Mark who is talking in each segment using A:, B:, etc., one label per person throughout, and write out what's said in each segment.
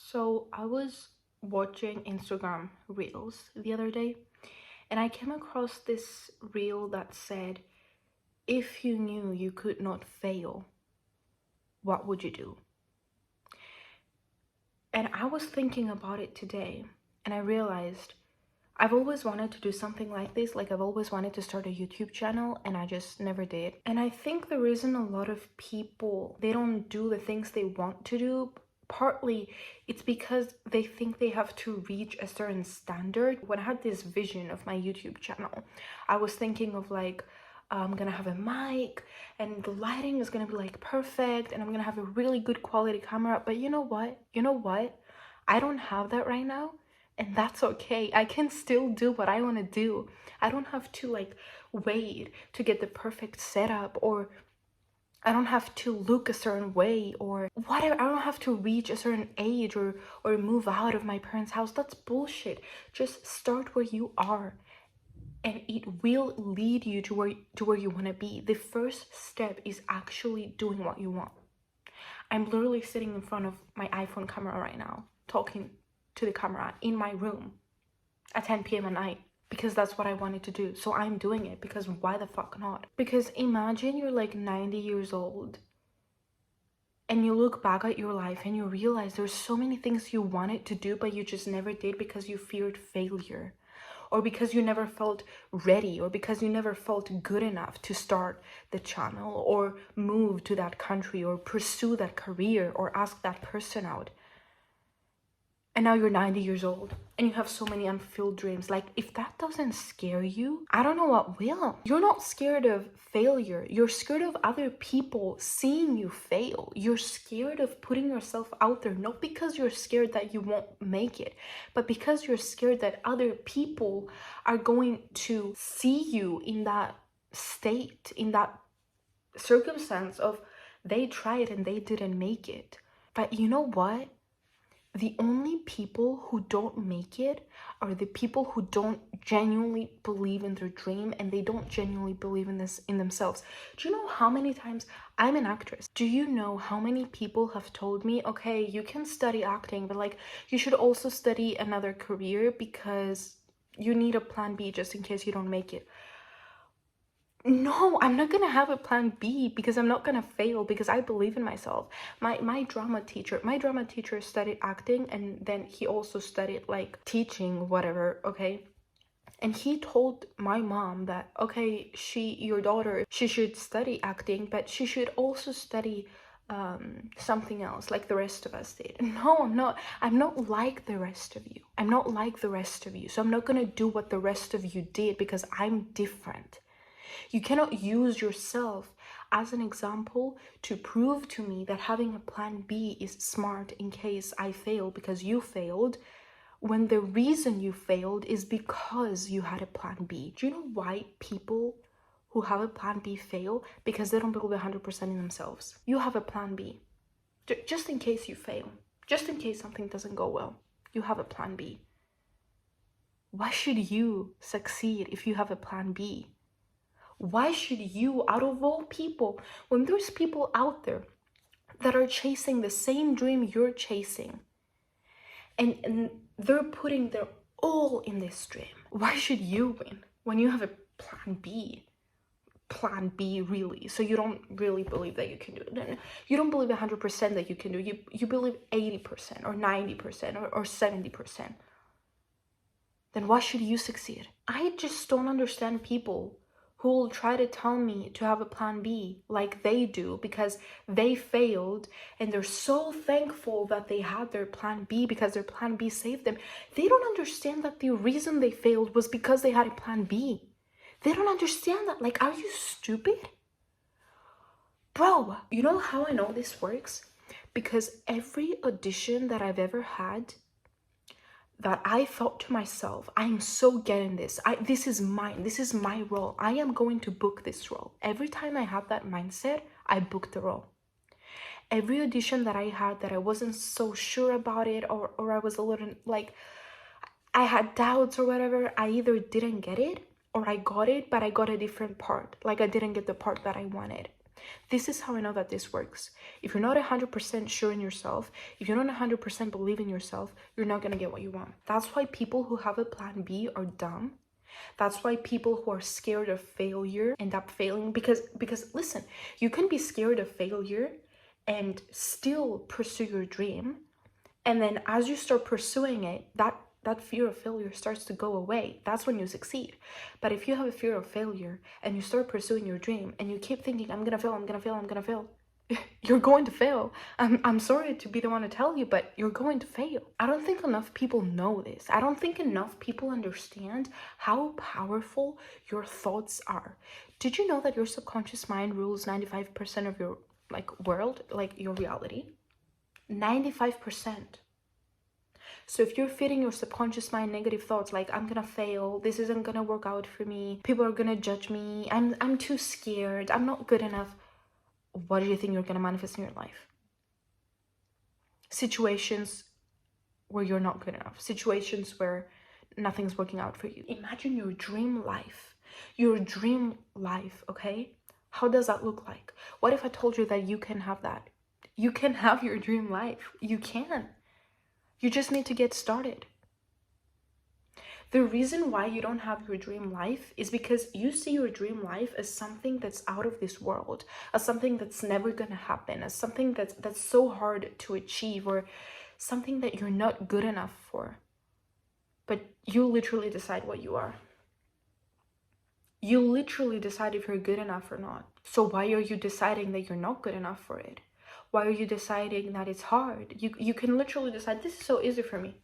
A: So I was watching Instagram reels the other day and I came across this reel that said, if you knew you could not fail, what would you do? And I was thinking about it today and I realized I've always wanted to do something like this. Like, I've always wanted to start a YouTube channel and I just never did. And I think the reason a lot of people, they don't do the things they want to do, partly it's because they think they have to reach a certain standard. When I had this vision of my YouTube channel, I was thinking of like, I'm gonna have a mic and the lighting is gonna be like perfect and I'm gonna have a really good quality camera. But you know what? I don't have that right now. And that's okay. I can still do what I want to do. I don't have to like wait to get the perfect setup, or I don't have to look a certain way, or whatever. I don't have to reach a certain age or move out of my parents' house. That's bullshit. Just start where you are and it will lead you to where you want to be. The first step is actually doing what you want. I'm literally sitting in front of my iPhone camera right now, talking to the camera in my room at 10 p.m. at night because that's what I wanted to do. So I'm doing it because why the fuck not? Because imagine you're like 90 years old and you look back at your life and you realize there's so many things you wanted to do but you just never did because you feared failure, or because you never felt ready, or because you never felt good enough to start the channel or move to that country or pursue that career or ask that person out. And now you're 90 years old and you have so many unfulfilled dreams. Like, if that doesn't scare you, I don't know what will. You're not scared of failure. You're scared of other people seeing you fail. You're scared of putting yourself out there, not because you're scared that you won't make it, but because you're scared that other people are going to see you in that state, in that circumstance of they tried and they didn't make it. But you know what? The only people who don't make it are the people who don't genuinely believe in their dream, and they don't genuinely believe in this in themselves. Do you know how many times I'm an actress? Do you know how many people have told me, okay, you can study acting, but like you should also study another career because you need a plan B just in case you don't make it? No, I'm not gonna have a plan B because I'm not gonna fail, because I believe in myself. My drama teacher studied acting and then he also studied like teaching, whatever, okay? And he told my mom that, okay, your daughter, she should study acting, but she should also study something else like the rest of us did. No, I'm not like the rest of you. I'm not like the rest of you. So I'm not gonna do what the rest of you did because I'm different. You cannot use yourself as an example to prove to me that having a plan B is smart in case I fail because you failed, when the reason you failed is because you had a plan B. Do you know why people who have a plan B fail? Because they don't believe 100% in themselves. You have a plan B. Just in case you fail, just in case something doesn't go well, you have a plan B. Why should you succeed if you have a plan B? Why should you, out of all people, when there's people out there that are chasing the same dream you're chasing, and they're putting their all in this dream, why should you win when you have a plan B? Plan B, really? So you don't really believe that you can do it. You don't believe 100% that you can do it. You believe 80% or 90% or 70%. Then why should you succeed? I just don't understand people who will try to tell me to have a plan B like they do because they failed and they're so thankful that they had their plan B because their plan B saved them. They don't understand that the reason they failed was because they had a plan B. They don't understand that. Like, are you stupid? Bro, you know how I know this works? Because every audition that I've ever had, that I thought to myself, I'm so getting this. This is mine. This is my role. I am going to book this role. Every time I had that mindset, I booked the role. Every audition that I had that I wasn't so sure about it, or I was a little like, I had doubts or whatever, I either didn't get it or I got it, but I got a different part. Like, I didn't get the part that I wanted. This is how I know that this works. If you're not 100% sure in yourself, if you don't 100% believe in yourself, you're not going to get what you want. That's why people who have a plan B are dumb. That's why people who are scared of failure end up failing. Because listen, you can be scared of failure and still pursue your dream. And then as you start pursuing it, that fear of failure starts to go away. That's when you succeed. But if you have a fear of failure and you start pursuing your dream and you keep thinking, I'm gonna fail, you're going to fail. I'm sorry to be the one to tell you, but you're going to fail. I don't think enough people know this. I don't think enough people understand how powerful your thoughts are. Did you know that your subconscious mind rules 95% of your world, your reality? 95%. So if you're feeding your subconscious mind negative thoughts like, I'm gonna fail, this isn't gonna work out for me, people are gonna judge me, I'm too scared, I'm not good enough, what do you think you're gonna manifest in your life? Situations where you're not good enough, situations where nothing's working out for you. Imagine your dream life, okay? How does that look like? What if I told you that you can have that? You can have your dream life. You can. You just need to get started. The reason why you don't have your dream life is because you see your dream life as something that's out of this world, as something that's never gonna happen, as something that's so hard to achieve, or something that you're not good enough for. But you literally decide what you are. You literally decide if you're good enough or not. So why are you deciding that you're not good enough for it? Why are you deciding that it's hard? You can literally decide, this is so easy for me.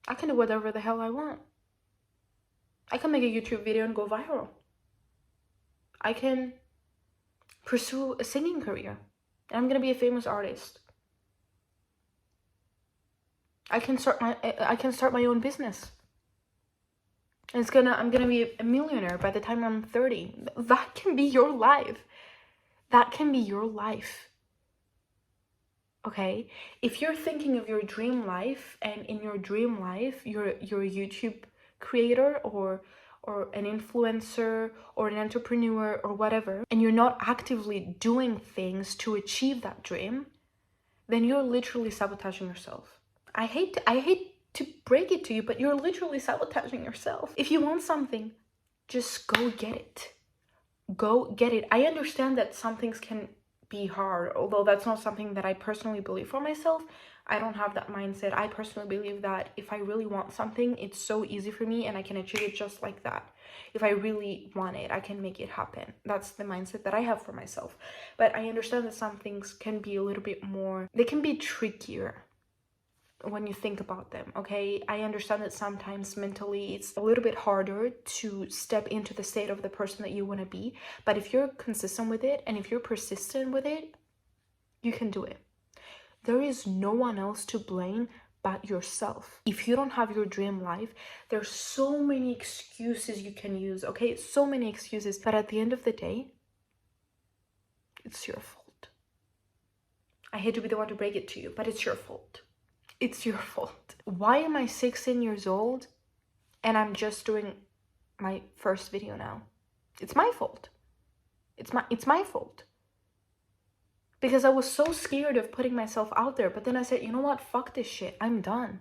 A: I can do whatever the hell I want. I can make a YouTube video and go viral. I can pursue a singing career. And I'm gonna be a famous artist. I can start my own business. And I'm gonna be a millionaire by the time I'm 30. That can be your life. That can be your life. Okay, if you're thinking of your dream life, and in your dream life you're a YouTube creator or an influencer or an entrepreneur or whatever, and you're not actively doing things to achieve that dream, then you're literally sabotaging yourself. I hate to break it to you, but you're literally sabotaging yourself. If you want something, just go get it. Go get it. I understand that some things can be hard, although that's not something that I personally believe for myself. I don't have that mindset. I personally believe that if I really want something, it's so easy for me and I can achieve it just like that. If I really want it, I can make it happen. That's the mindset that I have for myself. But I understand that some things can be a little bit more, they can be trickier when you think about them, okay? I understand that sometimes mentally it's a little bit harder to step into the state of the person that you want to be, but if you're consistent with it and if you're persistent with it, you can do it. There is no one else to blame but yourself. If you don't have your dream life, there's so many excuses you can use, okay? So many excuses, but at the end of the day, it's your fault. I hate to be the one to break it to you, but it's your fault. It's your fault. Why am I 16 years old and I'm just doing my first video now? It's my fault. It's my fault. Because I was so scared of putting myself out there, but then I said, you know what? Fuck this shit. I'm done.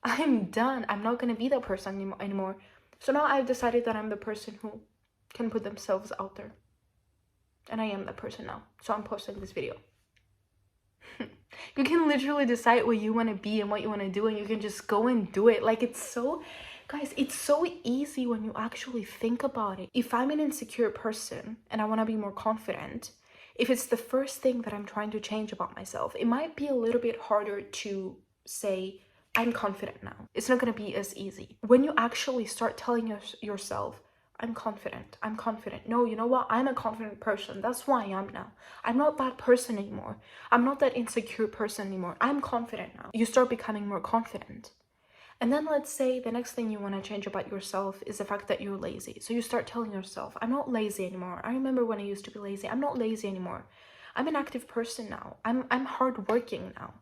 A: I'm done. I'm not gonna be that person anymore. So now I've decided that I'm the person who can put themselves out there. And I am that person now. So I'm posting this video. You can literally decide what you want to be and what you want to do, and you can just go and do it. Like, it's so, guys, it's so easy when you actually think about it. If I'm an insecure person and I want to be more confident, if it's the first thing that I'm trying to change about myself, it might be a little bit harder to say, I'm confident now. It's not going to be as easy. When you actually start telling yourself, I'm confident. No, you know what? I'm a confident person. That's who I am now. I'm not that person anymore. I'm not that insecure person anymore. I'm confident now. You start becoming more confident. And then let's say the next thing you want to change about yourself is the fact that you're lazy. So you start telling yourself, I'm not lazy anymore. I remember when I used to be lazy. I'm not lazy anymore. I'm an active person now. I'm hardworking now.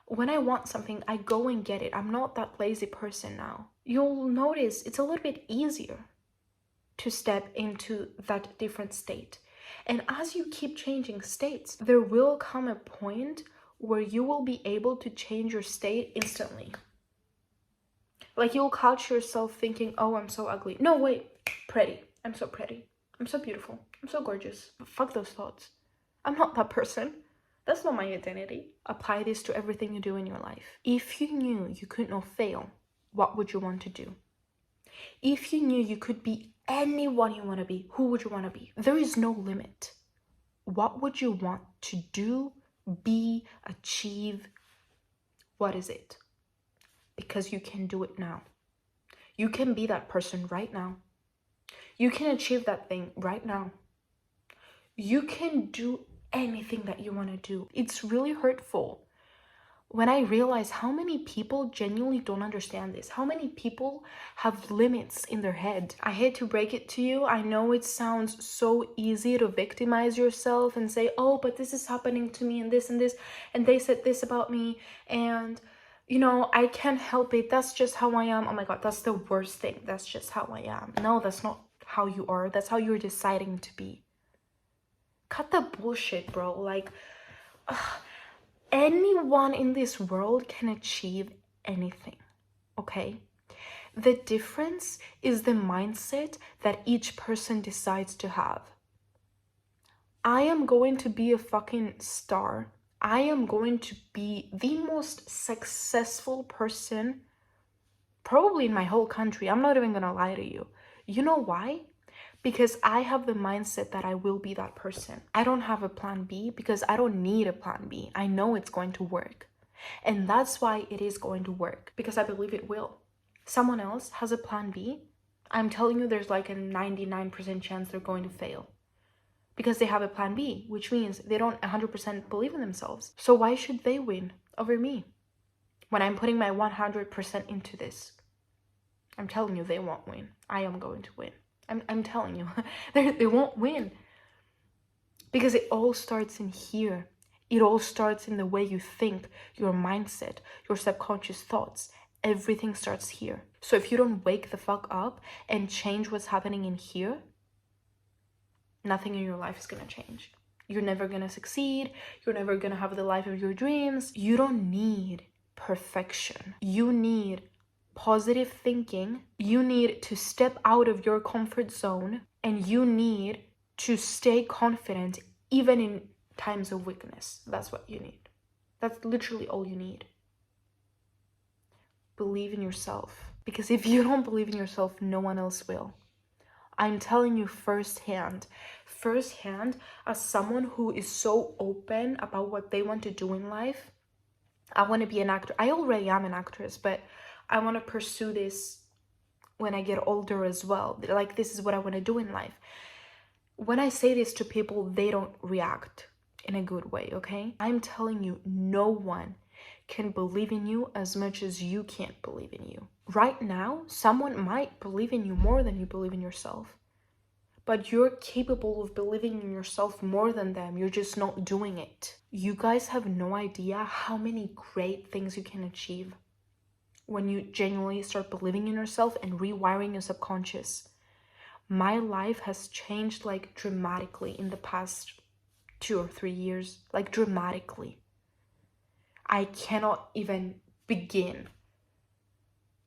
A: When I want something, I go and get it. I'm not that lazy person now. You'll notice it's a little bit easier to step into that different state. And as you keep changing states, there will come a point where you will be able to change your state instantly. Like you'll catch yourself thinking, oh, I'm so ugly. No, wait, pretty. I'm so pretty. I'm so beautiful. I'm so gorgeous. But fuck those thoughts. I'm not that person. That's not my identity. Apply this to everything you do in your life. If you knew you could not fail, what would you want to do? If you knew you could be anyone you want to be, who would you want to be? There is no limit. What would you want to do, be, achieve? What is it? Because you can do it now. You can be that person right now. You can achieve that thing right now. You can do anything that you want to do. It's really hurtful when I realize how many people genuinely don't understand this, how many people have limits in their head. I hate to break it to you. I know it sounds so easy to victimize yourself and say, oh, but this is happening to me and this, and they said this about me, and you know, I can't help it. That's just how I am. Oh my God, that's the worst thing. That's just how I am. No, that's not how you are. That's how you're deciding to be. Cut the bullshit, bro. Like, anyone in this world can achieve anything, okay? The difference is the mindset that each person decides to have. I am going to be a fucking star. I am going to be the most successful person probably in my whole country. I'm not even gonna lie to you. You know why? Because I have the mindset that I will be that person. I don't have a plan B because I don't need a plan B. I know it's going to work. And that's why it is going to work, because I believe it will. Someone else has a plan B. I'm telling you, there's like a 99% chance they're going to fail because they have a plan B, which means they don't 100% believe in themselves. So why should they win over me when I'm putting my 100% into this? I'm telling you, they won't win. I am going to win. I'm telling you, they won't win. Because it all starts in here. It all starts in the way you think, your mindset, your subconscious thoughts. Everything starts here. So if you don't wake the fuck up and change what's happening in here, nothing in your life is gonna change. You're never gonna succeed. You're never gonna have the life of your dreams. You don't need perfection. You need positive thinking. You need to step out of your comfort zone, and you need to stay confident even in times of weakness. That's what you need. That's literally all you need. Believe in yourself, because if you don't believe in yourself, no one else will. I'm telling you firsthand, as someone who is so open about what they want to do in life. I want to be an actor. I already am an actress, but I want to pursue this when I get older as well. Like, this is what I want to do in life. When I say this to people, they don't react in a good way, okay? I'm telling you, no one can believe in you as much as you can't believe in you. Right now, someone might believe in you more than you believe in yourself. But you're capable of believing in yourself more than them. You're just not doing it. You guys have no idea how many great things you can achieve when you genuinely start believing in yourself and rewiring your subconscious. My life has changed like dramatically in the past 2 or 3 years, like dramatically. I cannot even begin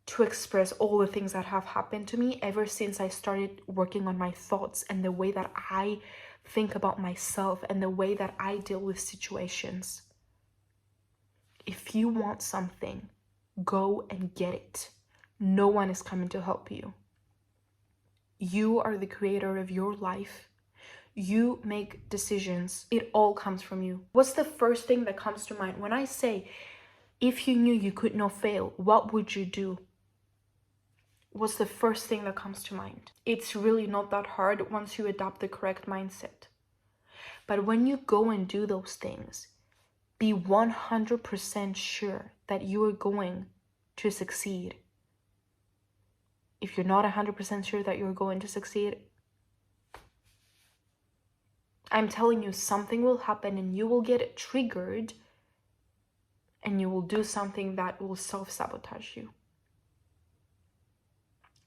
A: to express all the things that have happened to me ever since I started working on my thoughts and the way that I think about myself and the way that I deal with situations. If you want something, go and get it. No one is coming to help you. You are the creator of your life. You make decisions. It all comes from you. What's the first thing that comes to mind? When I say, if you knew you could not fail, what would you do? What's the first thing that comes to mind? It's really not that hard once you adopt the correct mindset. But when you go and do those things, be 100% sure that you are going to succeed. If you're not 100% sure that you're going to succeed, I'm telling you, something will happen and you will get triggered and you will do something that will self-sabotage you.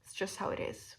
A: It's just how it is.